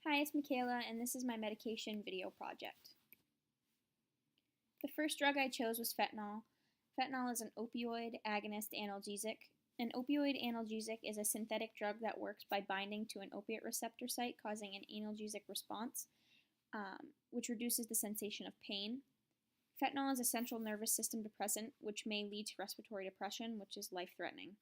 Hi, it's Michaela, and this is my medication video project. The first drug I chose was fentanyl. Fentanyl is an opioid agonist analgesic. An opioid analgesic is a synthetic drug that works by binding to an opiate receptor site, causing an analgesic response, which reduces the sensation of pain. Fentanyl is a central nervous system depressant, which may lead to respiratory depression, which is life-threatening.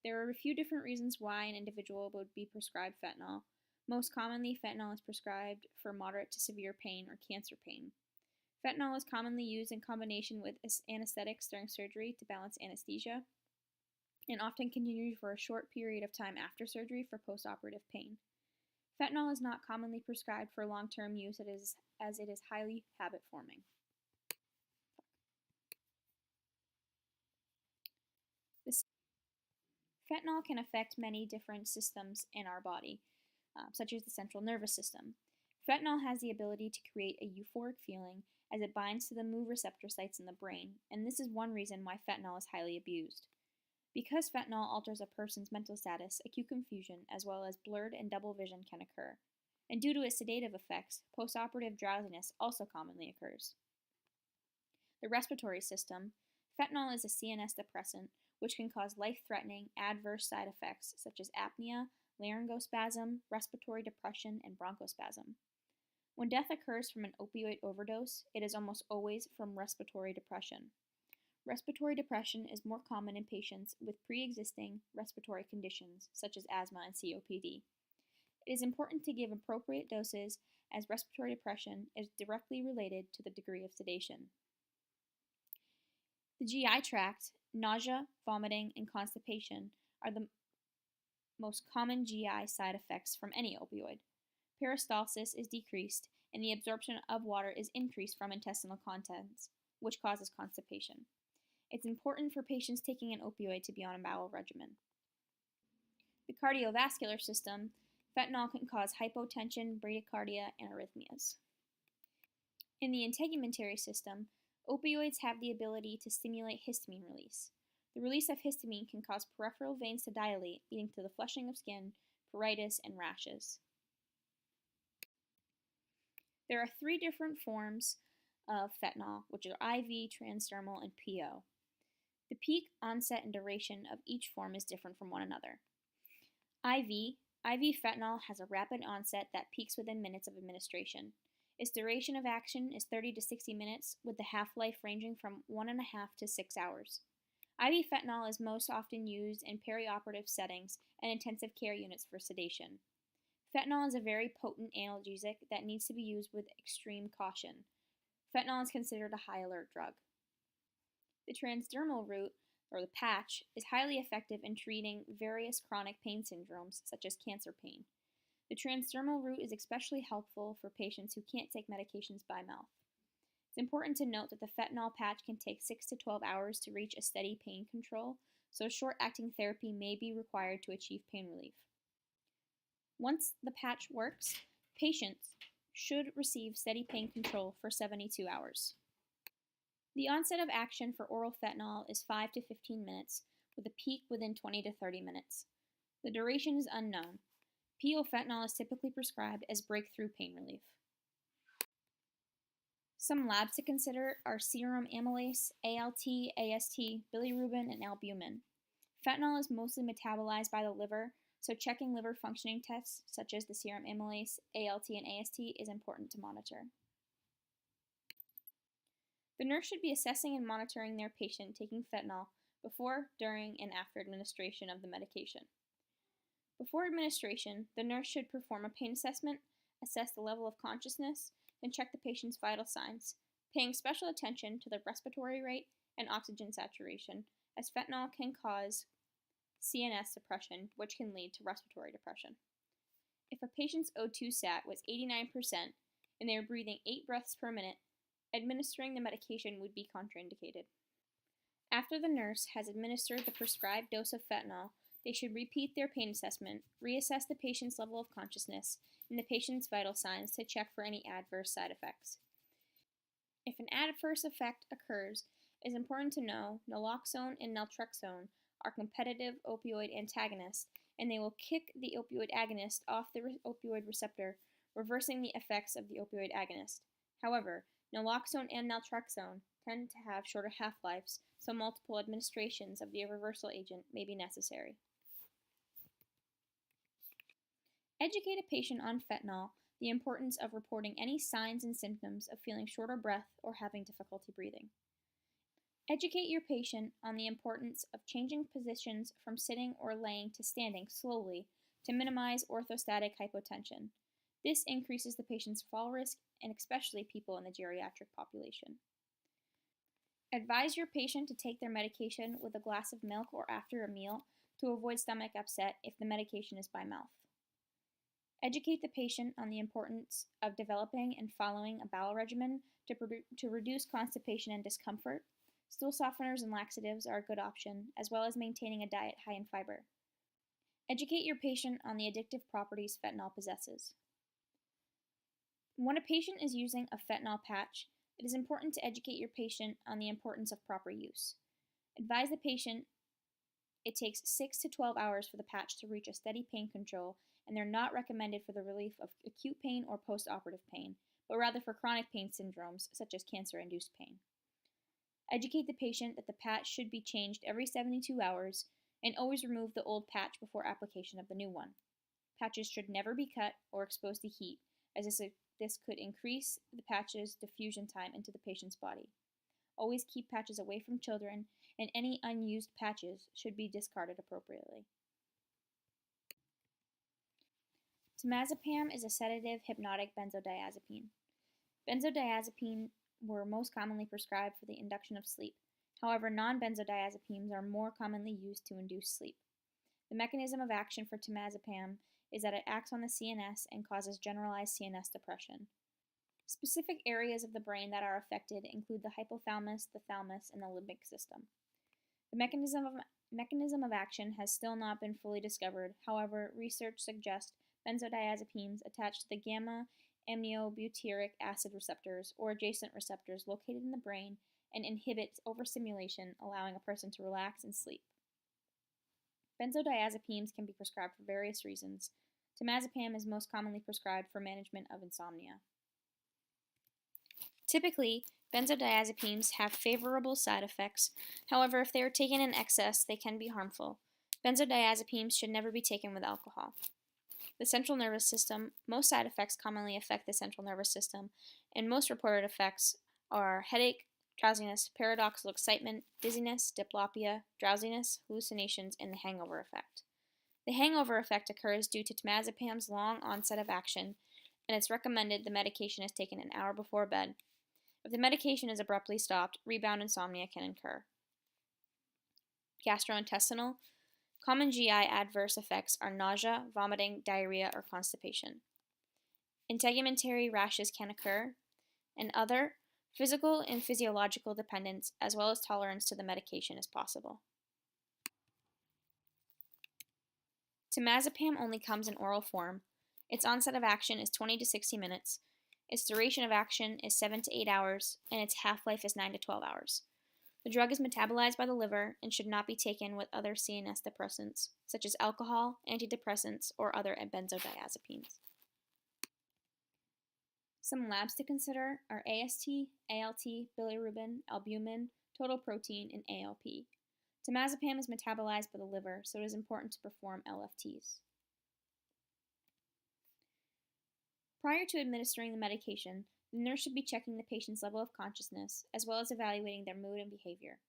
There are a few different reasons why an individual would be prescribed fentanyl. Most commonly, fentanyl is prescribed for moderate to severe pain or cancer pain. Fentanyl is commonly used in combination with anesthetics during surgery to balance anesthesia, and often continued for a short period of time after surgery for postoperative pain. Fentanyl is not commonly prescribed for long-term use as it is highly habit-forming. Fentanyl can affect many different systems in our body, such as the central nervous system. Fentanyl has the ability to create a euphoric feeling as it binds to the mu receptor sites in the brain, and this is one reason why fentanyl is highly abused. Because fentanyl alters a person's mental status, acute confusion, as well as blurred and double vision can occur. And due to its sedative effects, postoperative drowsiness also commonly occurs. The respiratory system. Fentanyl is a CNS depressant, which can cause life-threatening adverse side effects such as apnea, laryngospasm, respiratory depression, and bronchospasm. When death occurs from an opioid overdose, it is almost always from respiratory depression. Respiratory depression is more common in patients with pre-existing respiratory conditions such as asthma and COPD. It is important to give appropriate doses as respiratory depression is directly related to the degree of sedation. The GI tract, nausea, vomiting, and constipation are the most common GI side effects from any opioid. Peristalsis is decreased, and the absorption of water is increased from intestinal contents, which causes constipation. It's important for patients taking an opioid to be on a bowel regimen. The cardiovascular system. Fentanyl can cause hypotension, bradycardia, and arrhythmias. In the integumentary system, opioids have the ability to stimulate histamine release. The release of histamine can cause peripheral veins to dilate, leading to the flushing of skin, pruritus, and rashes. There are 3 different forms of fentanyl, which are IV, transdermal, and PO. The peak, onset, and duration of each form is different from one another. IV fentanyl has a rapid onset that peaks within minutes of administration. Its duration of action is 30 to 60 minutes, with the half-life ranging from 1.5 to 6 hours. IV fentanyl is most often used in perioperative settings and intensive care units for sedation. Fentanyl is a very potent analgesic that needs to be used with extreme caution. Fentanyl is considered a high-alert drug. The transdermal route, or the patch, is highly effective in treating various chronic pain syndromes, such as cancer pain. The transdermal route is especially helpful for patients who can't take medications by mouth. It's important to note that the fentanyl patch can take 6 to 12 hours to reach a steady pain control, so short-acting therapy may be required to achieve pain relief. Once the patch works, patients should receive steady pain control for 72 hours. The onset of action for oral fentanyl is 5 to 15 minutes, with a peak within 20 to 30 minutes. The duration is unknown. PO fentanyl is typically prescribed as breakthrough pain relief. Some labs to consider are serum amylase, ALT, AST, bilirubin, and albumin. Fentanyl is mostly metabolized by the liver, so checking liver functioning tests such as the serum amylase, ALT, and AST is important to monitor. The nurse should be assessing and monitoring their patient taking fentanyl before, during, and after administration of the medication. Before administration, the nurse should perform a pain assessment, assess the level of consciousness, and check the patient's vital signs, paying special attention to the respiratory rate and oxygen saturation, as fentanyl can cause CNS suppression, which can lead to respiratory depression. If a patient's O2 sat was 89% and they are breathing 8 breaths per minute, administering the medication would be contraindicated. After the nurse has administered the prescribed dose of fentanyl, they should repeat their pain assessment, reassess the patient's level of consciousness, and the patient's vital signs to check for any adverse side effects. If an adverse effect occurs, it is important to know naloxone and naltrexone are competitive opioid antagonists, and they will kick the opioid agonist off the opioid receptor, reversing the effects of the opioid agonist. However, naloxone and naltrexone tend to have shorter half-lives, so multiple administrations of the reversal agent may be necessary. Educate a patient on fentanyl, the importance of reporting any signs and symptoms of feeling short of breath or having difficulty breathing. Educate your patient on the importance of changing positions from sitting or laying to standing slowly to minimize orthostatic hypotension. This increases the patient's fall risk, and especially people in the geriatric population. Advise your patient to take their medication with a glass of milk or after a meal to avoid stomach upset if the medication is by mouth. Educate the patient on the importance of developing and following a bowel regimen to reduce constipation and discomfort. Stool softeners and laxatives are a good option, as well as maintaining a diet high in fiber. Educate your patient on the addictive properties fentanyl possesses. When a patient is using a fentanyl patch, it is important to educate your patient on the importance of proper use. Advise the patient it takes 6 to 12 hours for the patch to reach a steady pain control, and they're not recommended for the relief of acute pain or post-operative pain, but rather for chronic pain syndromes such as cancer-induced pain. Educate the patient that the patch should be changed every 72 hours and always remove the old patch before application of the new one. Patches should never be cut or exposed to heat, as this could increase the patch's diffusion time into the patient's body. Always keep patches away from children, and any unused patches should be discarded appropriately. Temazepam is a sedative hypnotic benzodiazepine. Benzodiazepines were most commonly prescribed for the induction of sleep. However, non-benzodiazepines are more commonly used to induce sleep. The mechanism of action for temazepam is that it acts on the CNS and causes generalized CNS depression. Specific areas of the brain that are affected include the hypothalamus, the thalamus, and the limbic system. The mechanism of action has still not been fully discovered. However, research suggests benzodiazepines attach to the gamma-aminobutyric acid receptors or adjacent receptors located in the brain and inhibit overstimulation, allowing a person to relax and sleep. Benzodiazepines can be prescribed for various reasons. Temazepam is most commonly prescribed for management of insomnia. Typically, benzodiazepines have favorable side effects. However, if they are taken in excess, they can be harmful. Benzodiazepines should never be taken with alcohol. The central nervous system. Most side effects commonly affect the central nervous system, and most reported effects are headache, drowsiness, paradoxical excitement, dizziness, diplopia, drowsiness, hallucinations, and the hangover effect. The hangover effect occurs due to temazepam's long onset of action, and it's recommended the medication is taken an hour before bed. If the medication is abruptly stopped, rebound insomnia can occur. Gastrointestinal. Common GI adverse effects are nausea, vomiting, diarrhea, or constipation. Integumentary rashes can occur, and other physical and physiological dependence as well as tolerance to the medication is possible. Temazepam only comes in oral form. Its onset of action is 20 to 60 minutes. Its duration of action is 7 to 8 hours, and its half-life is 9 to 12 hours. The drug is metabolized by the liver and should not be taken with other CNS depressants, such as alcohol, antidepressants, or other benzodiazepines. Some labs to consider are AST, ALT, bilirubin, albumin, total protein, and ALP. Temazepam is metabolized by the liver, so it is important to perform LFTs. Prior to administering the medication, the nurse should be checking the patient's level of consciousness, as well as evaluating their mood and behavior.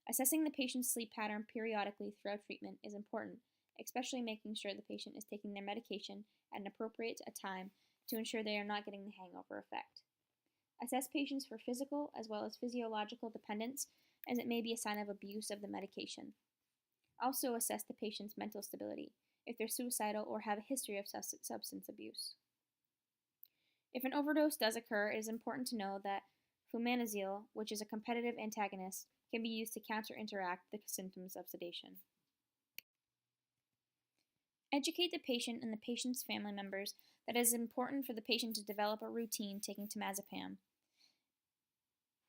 Assessing the patient's sleep pattern periodically throughout treatment is important, especially making sure the patient is taking their medication at an appropriate time to ensure they are not getting the hangover effect. Assess patients for physical as well as physiological dependence, as it may be a sign of abuse of the medication. Also assess the patient's mental stability, if they're suicidal or have a history of substance abuse. If an overdose does occur, it is important to know that flumazenil, which is a competitive antagonist, can be used to counter-interact the symptoms of sedation. Educate the patient and the patient's family members that it is important for the patient to develop a routine taking temazepam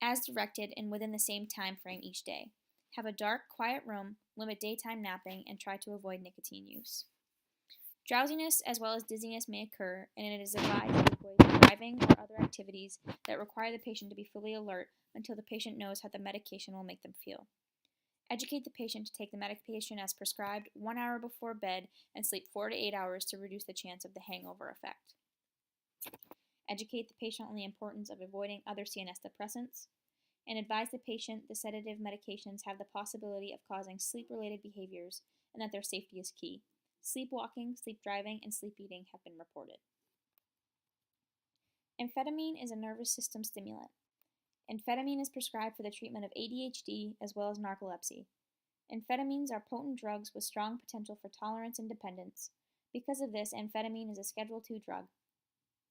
as directed and within the same time frame each day. Have a dark, quiet room, limit daytime napping, and try to avoid nicotine use. Drowsiness as well as dizziness may occur, and it is advised to avoid driving or other activities that require the patient to be fully alert until the patient knows how the medication will make them feel. Educate the patient to take the medication as prescribed 1 hour before bed and sleep 4 to 8 hours to reduce the chance of the hangover effect. Educate the patient on the importance of avoiding other CNS depressants, and advise the patient the sedative medications have the possibility of causing sleep-related behaviors and that their safety is key. Sleepwalking, sleep driving, and sleep eating have been reported. Amphetamine is a nervous system stimulant. Amphetamine is prescribed for the treatment of ADHD as well as narcolepsy. Amphetamines are potent drugs with strong potential for tolerance and dependence. Because of this, amphetamine is a Schedule II drug.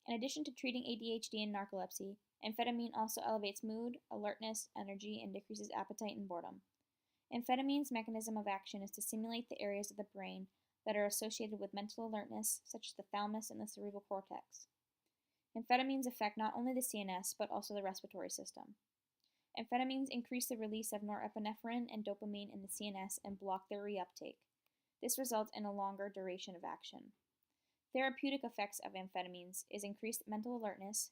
In addition to treating ADHD and narcolepsy, amphetamine also elevates mood, alertness, energy, and decreases appetite and boredom. Amphetamine's mechanism of action is to stimulate the areas of the brain that are associated with mental alertness, such as the thalamus and the cerebral cortex. Amphetamines affect not only the CNS, but also the respiratory system. Amphetamines increase the release of norepinephrine and dopamine in the CNS and block their reuptake. This results in a longer duration of action. Therapeutic effects of amphetamines is increased mental alertness,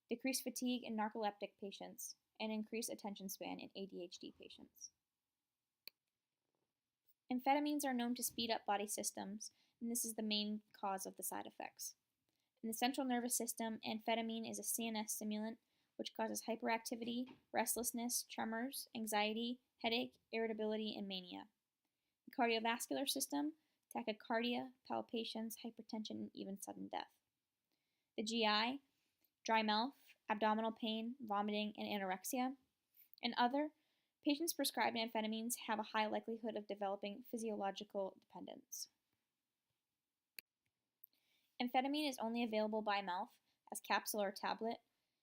decreased fatigue in narcoleptic patients, and increased attention span in ADHD patients. Amphetamines are known to speed up body systems, and this is the main cause of the side effects. In the central nervous system, amphetamine is a CNS stimulant which causes hyperactivity, restlessness, tremors, anxiety, headache, irritability, and mania. The cardiovascular system, tachycardia, palpitations, hypertension, and even sudden death. The GI, dry mouth, abdominal pain, vomiting, and anorexia. And other, patients prescribed amphetamines have a high likelihood of developing physiological dependence. Amphetamine is only available by mouth as capsule or tablet.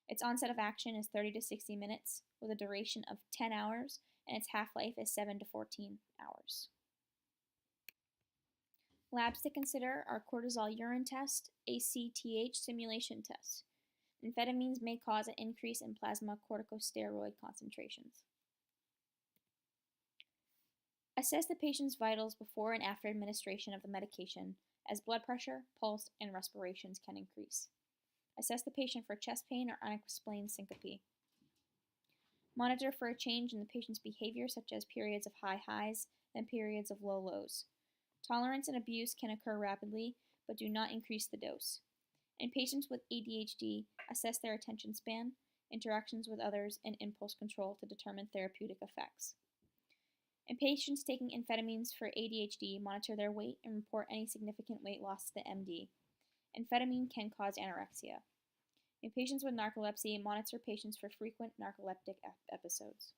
Its onset of action is 30 to 60 minutes with a duration of 10 hours, and its half-life is 7 to 14 hours. Labs to consider are cortisol urine test, ACTH simulation test. Amphetamines may cause an increase in plasma corticosteroid concentrations. Assess the patient's vitals before and after administration of the medication, as blood pressure, pulse, and respirations can increase. Assess the patient for chest pain or unexplained syncope. Monitor for a change in the patient's behavior, such as periods of high highs and periods of low lows. Tolerance and abuse can occur rapidly, but do not increase the dose. In patients with ADHD, assess their attention span, interactions with others, and impulse control to determine therapeutic effects. In patients taking amphetamines for ADHD, monitor their weight and report any significant weight loss to the MD. Amphetamine can cause anorexia. In patients with narcolepsy, monitor patients for frequent narcoleptic episodes.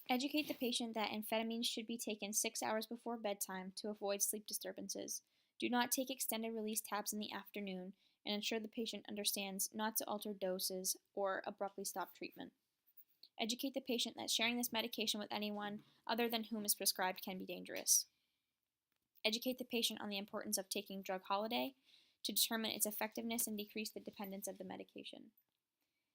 Educate the patient that amphetamines should be taken 6 hours before bedtime to avoid sleep disturbances. Do not take extended release tabs in the afternoon, and ensure the patient understands not to alter doses or abruptly stop treatment. Educate the patient that sharing this medication with anyone other than whom is prescribed can be dangerous. Educate the patient on the importance of taking drug holiday to determine its effectiveness and decrease the dependence of the medication.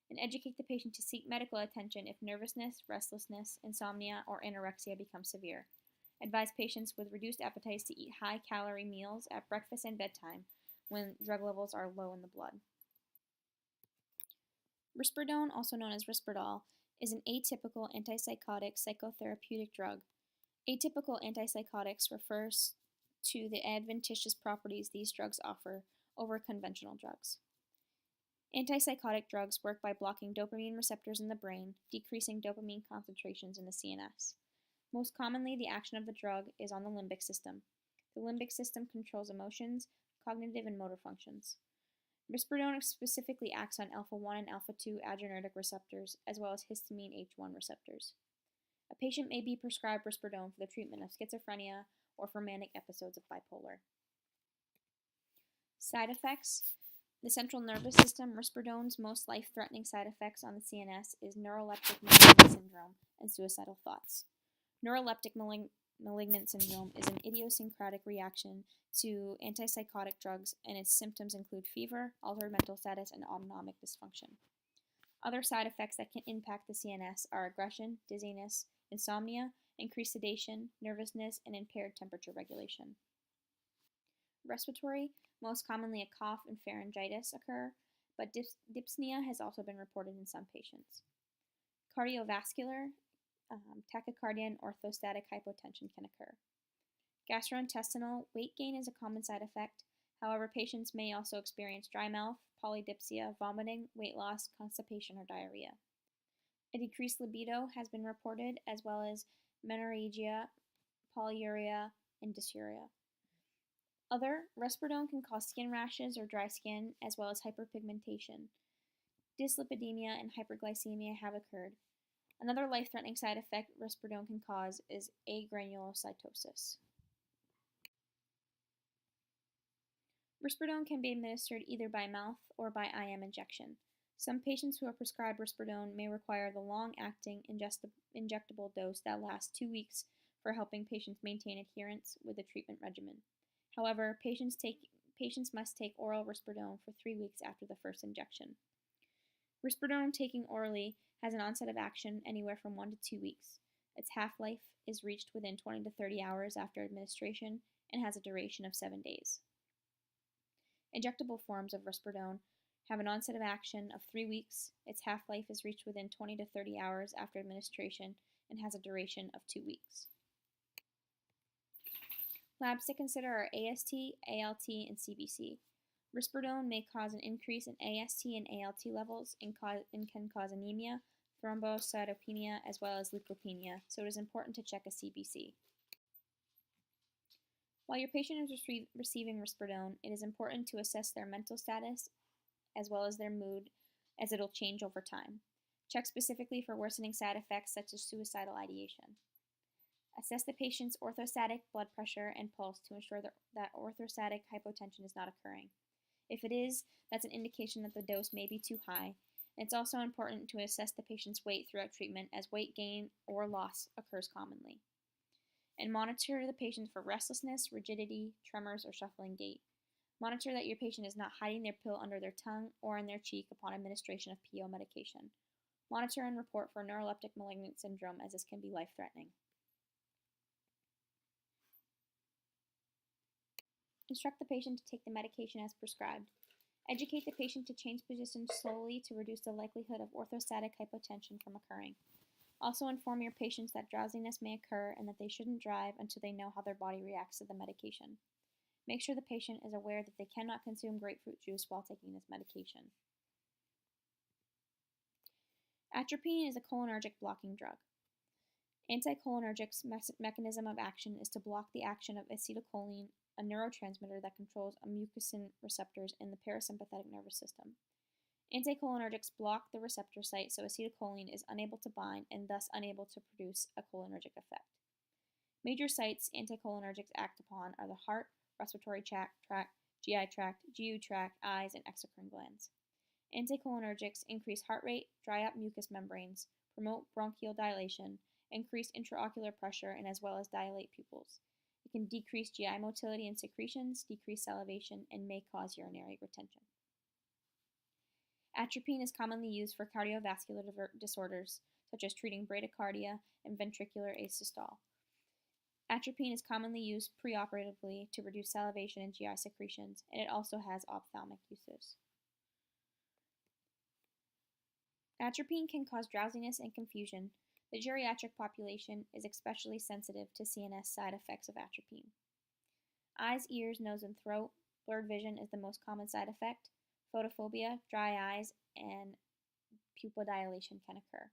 And educate the patient to seek medical attention if nervousness, restlessness, insomnia, or anorexia become severe. Advise patients with reduced appetites to eat high-calorie meals at breakfast and bedtime when drug levels are low in the blood. Risperidone, also known as Risperdal, is an atypical antipsychotic psychotherapeutic drug. Atypical antipsychotics refers to the adventitious properties these drugs offer over conventional drugs. Antipsychotic drugs work by blocking dopamine receptors in the brain, decreasing dopamine concentrations in the CNS. Most commonly, the action of the drug is on the limbic system. The limbic system controls emotions, cognitive, and motor functions. Risperidone specifically acts on alpha-1 and alpha-2 adrenergic receptors, as well as histamine H1 receptors. A patient may be prescribed risperidone for the treatment of schizophrenia or for manic episodes of bipolar. Side effects. The central nervous system, risperidone's most life-threatening side effects on the CNS is neuroleptic malignant syndrome and suicidal thoughts. Neuroleptic malignant syndrome is an idiosyncratic reaction to antipsychotic drugs, and its symptoms include fever, altered mental status, and autonomic dysfunction. Other side effects that can impact the CNS are aggression, dizziness, insomnia, increased sedation, nervousness, and impaired temperature regulation. Respiratory, most commonly a cough and pharyngitis occur, but dyspnea has also been reported in some patients. Cardiovascular, tachycardia and orthostatic hypotension can occur. Gastrointestinal, weight gain is a common side effect. However, patients may also experience dry mouth, polydipsia, vomiting, weight loss, constipation, or diarrhea. A decreased libido has been reported, as well as menorrhagia, polyuria, and dysuria. Other, risperidone can cause skin rashes or dry skin, as well as hyperpigmentation. Dyslipidemia and hyperglycemia have occurred. Another life-threatening side effect risperidone can cause is agranulocytosis. Risperidone can be administered either by mouth or by IM injection. Some patients who are prescribed risperidone may require the long-acting injectable dose that lasts 2 weeks for helping patients maintain adherence with the treatment regimen. However, patients must take oral risperidone for 3 weeks after the first injection. Risperidone taken orally has an onset of action anywhere from 1 to 2 weeks. Its half-life is reached within 20 to 30 hours after administration and has a duration of 7 days. Injectable forms of risperidone have an onset of action of 3 weeks. Its half-life is reached within 20 to 30 hours after administration and has a duration of 2 weeks. Labs to consider are AST, ALT, and CBC. Risperidone may cause an increase in AST and ALT levels and can cause anemia, thrombocytopenia, as well as leukopenia, so it is important to check a CBC. While your patient is receiving risperidone, it is important to assess their mental status as well as their mood, as it'll change over time. Check specifically for worsening side effects such as suicidal ideation. Assess the patient's orthostatic blood pressure and pulse to ensure that orthostatic hypotension is not occurring. If it is, that's an indication that the dose may be too high. It's also important to assess the patient's weight throughout treatment, as weight gain or loss occurs commonly. And monitor the patient for restlessness, rigidity, tremors, or shuffling gait. Monitor that your patient is not hiding their pill under their tongue or in their cheek upon administration of PO medication. Monitor and report for neuroleptic malignant syndrome, as this can be life-threatening. Instruct the patient to take the medication as prescribed. Educate the patient to change positions slowly to reduce the likelihood of orthostatic hypotension from occurring. Also inform your patients that drowsiness may occur and that they shouldn't drive until they know how their body reacts to the medication. Make sure the patient is aware that they cannot consume grapefruit juice while taking this medication. Atropine is a cholinergic blocking drug. Anticholinergics' mechanism of action is to block the action of acetylcholine, a neurotransmitter that controls mucin receptors in the parasympathetic nervous system. Anticholinergics block the receptor site so acetylcholine is unable to bind and thus unable to produce a cholinergic effect. Major sites anticholinergics act upon are the heart, respiratory tract, GI tract, GU tract, eyes, and exocrine glands. Anticholinergics increase heart rate, dry up mucous membranes, promote bronchial dilation, increase intraocular pressure, and as well as dilate pupils. It can decrease GI motility and secretions, decrease salivation, and may cause urinary retention. Atropine is commonly used for cardiovascular disorders, such as treating bradycardia and ventricular asystole. Atropine is commonly used preoperatively to reduce salivation and GI secretions, and it also has ophthalmic uses. Atropine can cause drowsiness and confusion. The geriatric population is especially sensitive to CNS side effects of atropine. Eyes, ears, nose, and throat, blurred vision is the most common side effect. Photophobia, dry eyes, and pupil dilation can occur.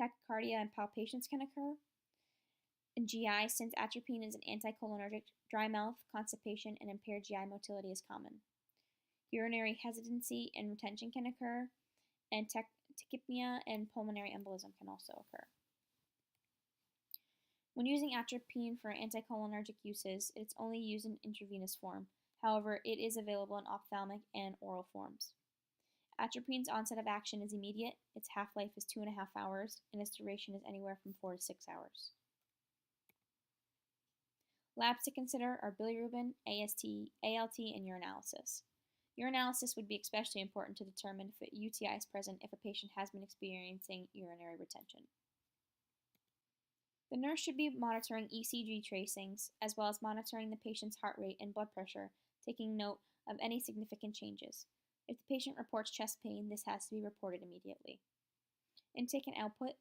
Tachycardia and palpitations can occur. In GI, since atropine is an anticholinergic, dry mouth, constipation, and impaired GI motility is common. Urinary hesitancy and retention can occur, and tachypnea and pulmonary embolism can also occur. When using atropine for anticholinergic uses, it's only used in intravenous form. However, it is available in ophthalmic and oral forms. Atropine's onset of action is immediate, its half-life is 2.5 hours, and its duration is anywhere from 4 to 6 hours. Labs to consider are bilirubin, AST, ALT, and urinalysis. Urinalysis would be especially important to determine if a UTI is present if a patient has been experiencing urinary retention. The nurse should be monitoring ECG tracings as well as monitoring the patient's heart rate and blood pressure, taking note of any significant changes. If the patient reports chest pain, this has to be reported immediately. Intake and output.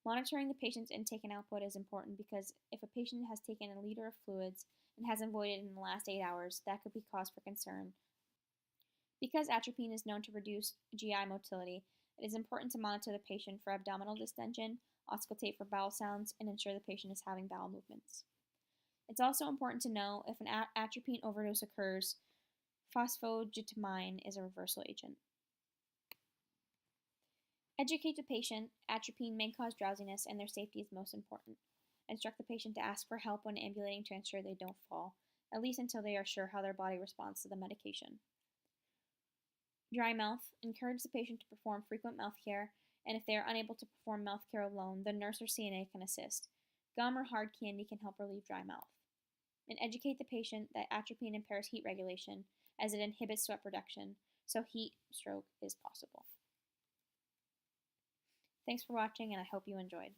Monitoring the patient's intake and output is important because if a patient has taken a liter of fluids and hasn't voided in the last 8 hours, that could be cause for concern. Because atropine is known to reduce GI motility, it is important to monitor the patient for abdominal distension, auscultate for bowel sounds, and ensure the patient is having bowel movements. It's also important to know if an atropine overdose occurs, phosphogetamine is a reversal agent. Educate the patient. Atropine may cause drowsiness, and their safety is most important. Instruct the patient to ask for help when ambulating to ensure they don't fall, at least until they are sure how their body responds to the medication. Dry mouth. Encourage the patient to perform frequent mouth care, and if they are unable to perform mouth care alone, the nurse or CNA can assist. Gum or hard candy can help relieve dry mouth. And educate the patient that atropine impairs heat regulation, as it inhibits sweat production, so heat stroke is possible. Thanks for watching, and I hope you enjoyed.